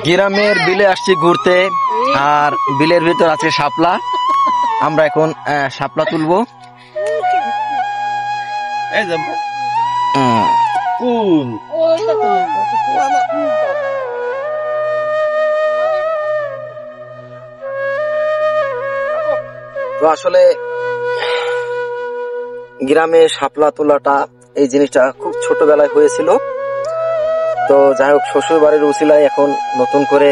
গ্রামের বিলে আসছি ঘুরতে, আর বিলের ভিতর আছে শাপলা। আমরা এখন শাপলা তুলবো। তো আসলে গ্রামে শাপলা তোলাটা এই জিনিসটা খুব ছোটবেলায় হয়েছিল। তো যাই হোক, শ্বশুর বাড়ির উছিলায় এখন নতুন করে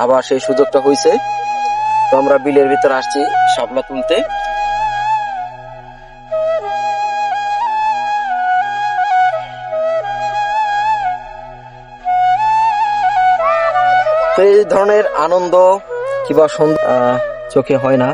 আবার সেই সুযোগটা হয়েছে। তো আমরা বিলের ভিতর আসছি শাপলা তুলতে। এই ধরনের আনন্দ কিংবা চোখে হয় না।